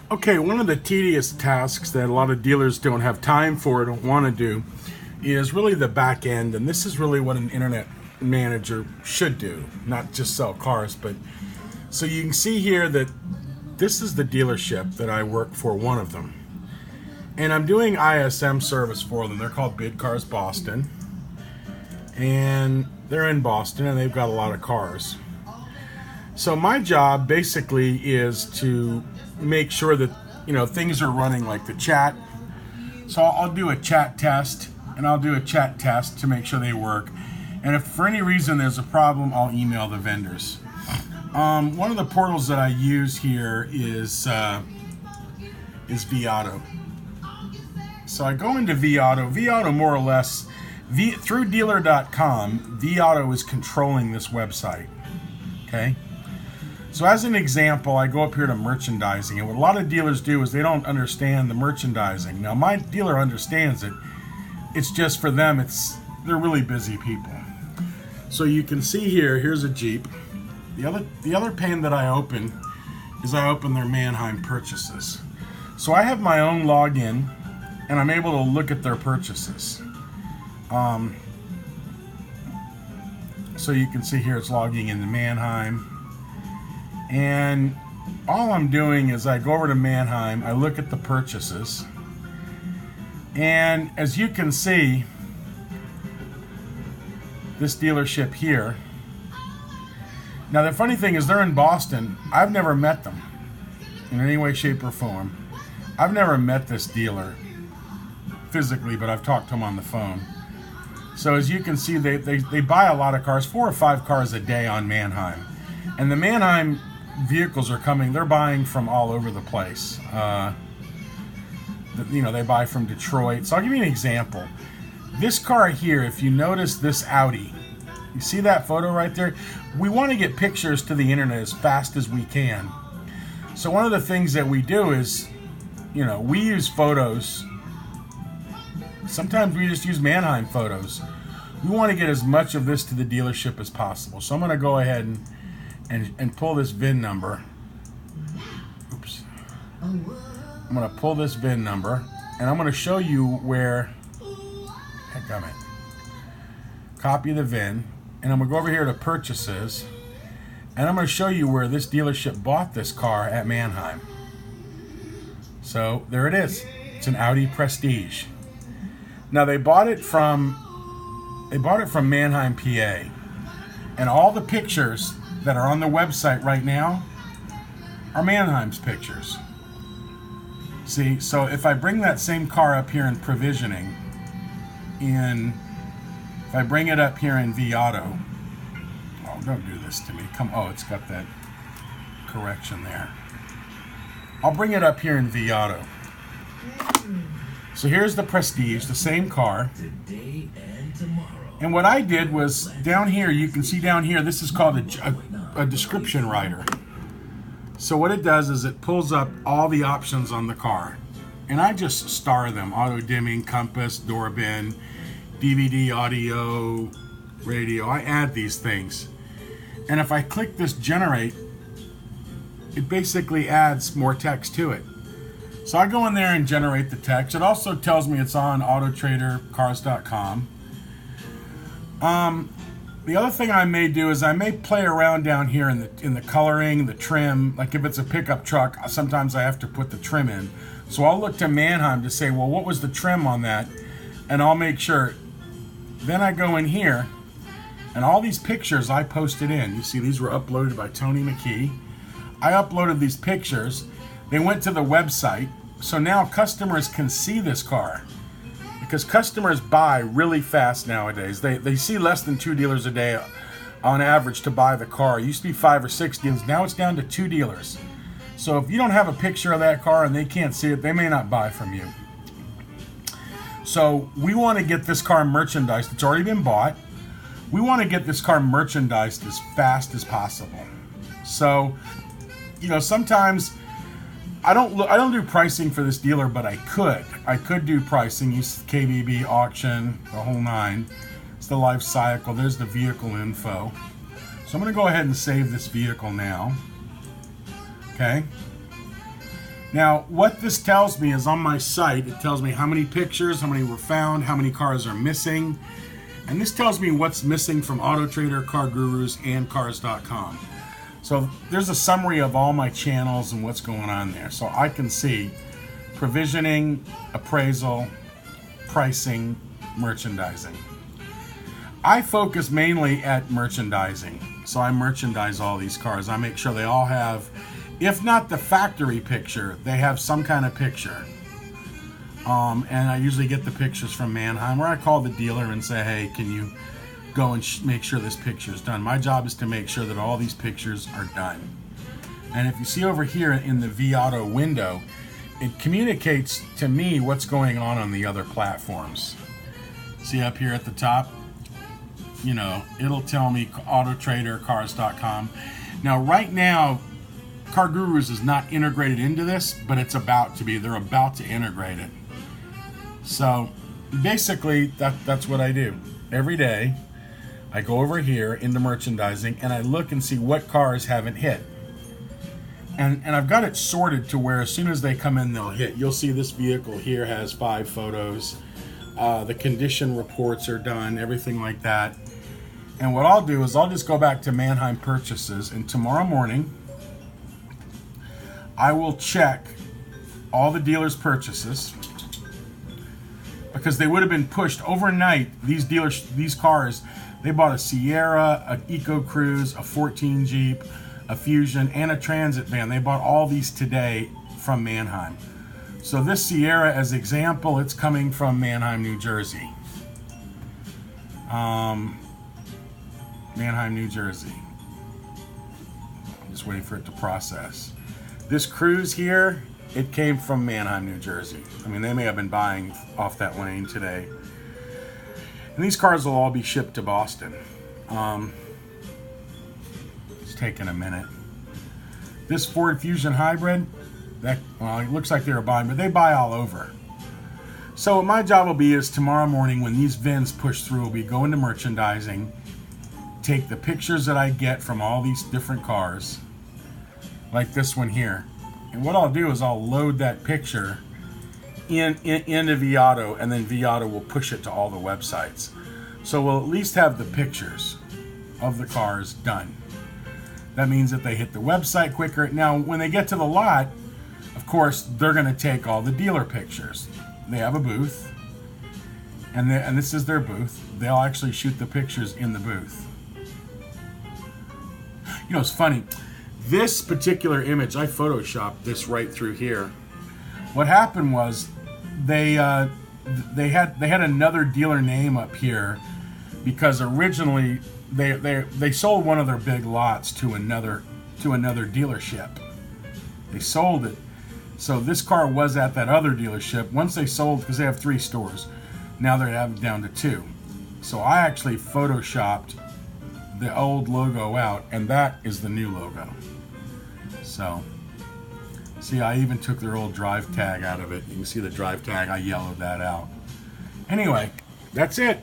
Okay, one of the tedious tasks that a lot of dealers don't have time for, don't want to do, is really the back end. And this is really what an internet manager should do, not just sell cars. But so you can see here that this is the dealership that I work for, one of them. And I'm doing ISM service for them. They're called Bid Cars Boston. And they're in Boston and they've got a lot of cars. So my job basically is to make sure that, things are running, like the chat. So I'll do a chat test, and I'll do a chat test to make sure they work. And if for any reason there's a problem, I'll email the vendors. One of the portals that I use here is vAuto. So I go into vAuto. vAuto, more or less, through dealer.com, vAuto is controlling this website. Okay? So as an example, I go up here to merchandising, and what a lot of dealers do is they don't understand the merchandising. Now, my dealer understands it. It's just for them, they're really busy people. So you can see here, here's a Jeep. The other pane that I open is I open their Mannheim purchases. So I have my own login, and I'm able to look at their purchases. So you can see here it's logging into Mannheim. And all I'm doing is I go over to Mannheim, I look at the purchases, and as you can see, this dealership here. Now the funny thing is they're in Boston. I've never met them in any way, shape, or form. I've never met this dealer physically, but I've talked to them on the phone. So as you can see, they buy a lot of cars, 4 or 5 cars a day on Mannheim. And the Mannheim vehicles are coming, they're buying from all over the place. They buy from Detroit. So I'll give you an example. This car here, if you notice this Audi, you see that photo right there? We want to get pictures to the internet as fast as we can. So one of the things that we do is, we use photos. Sometimes we just use Mannheim photos. We want to get as much of this to the dealership as possible. So I'm going to go ahead and pull this VIN number. Oops. I'm going to pull this VIN number, and I'm going to show you where. Heck, I'm it. Copy the VIN, and I'm going to go over here to purchases, and I'm going to show you where this dealership bought this car at Mannheim. So there it is. It's an Audi Prestige. Now they bought it from Mannheim, PA, and all the pictures that are on the website right now are Mannheim's pictures. See, so if I bring that same car up here in provisioning, if I bring it up here in vAuto, oh, don't do this to me. It's got that correction there. I'll bring it up here in vAuto. So here's the Prestige, the same car. And what I did was, down here, you can see down here, this is called a description writer. So what it does is it pulls up all the options on the car. And I just star them: auto dimming, compass, door bin, DVD, audio, radio. I add these things. And if I click this generate, it basically adds more text to it. So I go in there and generate the text. It also tells me it's on autotradercars.com. The other thing I may do is I may play around down here in the coloring, the trim. Like if it's a pickup truck, sometimes I have to put the trim in. So I'll look to Mannheim to say, well, what was the trim on that? And I'll make sure. Then I go in here, and all these pictures I posted in. You see, these were uploaded by Tony McKee. I uploaded these pictures. They went to the website. So now customers can see this car. Because customers buy really fast nowadays. They see less than 2 dealers a day on average to buy the car. It used to be 5 or 6 dealers. Now it's down to 2 dealers. So if you don't have a picture of that car and they can't see it, they may not buy from you. So we want to get this car merchandised. It's already been bought. We want to get this car merchandised as fast as possible. So, sometimes I don't do pricing for this dealer, but I could do pricing. Use KBB, auction, the whole 9. It's the life cycle. There's the vehicle info. So I'm going to go ahead and save this vehicle now. Okay. Now, what this tells me is on my site, it tells me how many pictures, how many were found, how many cars are missing. And this tells me what's missing from AutoTrader, Car Gurus, and Cars.com. So there's a summary of all my channels and what's going on there. So I can see provisioning, appraisal, pricing, merchandising. I focus mainly at merchandising. So I merchandise all these cars. I make sure they all have, if not the factory picture, they have some kind of picture. And I usually get the pictures from Manheim, where I call the dealer and say, hey, can you go and make sure this picture is done? My job is to make sure that all these pictures are done. And if you see over here in the vAuto window, it communicates to me what's going on the other platforms. See up here at the top? You know, it'll tell me AutoTrader, Cars.com. Now, right now, Car Gurus is not integrated into this, but it's about to be. They're about to integrate it. So basically, that's what I do. Every day, I go over here into merchandising and I look and see what cars haven't hit. And I've got it sorted to where as soon as they come in, they'll hit. You'll see this vehicle here has 5 photos. The condition reports are done, everything like that. And what I'll do is I'll just go back to Manheim Purchases, and tomorrow morning, I will check all the dealers' purchases, because they would have been pushed overnight. These cars, they bought a Sierra, an Eco Cruise, a 14 Jeep, a Fusion, and a Transit van. They bought all these today from Manheim. So this Sierra, as example, it's coming from Manheim, New Jersey. Manheim, New Jersey. I'm just waiting for it to process. This Cruise here, it came from Manheim, New Jersey. I mean, they may have been buying off that lane today. And these cars will all be shipped to Boston. It's taking a minute. This Ford Fusion Hybrid, well, it looks like they were buying, but they buy all over. So what my job will be is tomorrow morning when these VINs push through, we'll be going to merchandising, take the pictures that I get from all these different cars, like this one here. And what I'll do is I'll load that picture into vAuto, and then vAuto will push it to all the websites. So we'll at least have the pictures of the cars done. That means that they hit the website quicker. Now, when they get to the lot, of course, they're going to take all the dealer pictures. They have a booth, and this is their booth. They'll actually shoot the pictures in the booth. You know, it's funny. This particular image, I photoshopped this right through here. What happened was they had another dealer name up here because originally they sold one of their big lots to another dealership. They sold it. So this car was at that other dealership. Once they sold, because they have 3 stores, now they have it down to 2. So I actually photoshopped the old logo out, and that is the new logo. So, see, I even took their old drive tag out of it. You can see the drive tag, I yellowed that out. Anyway, that's it.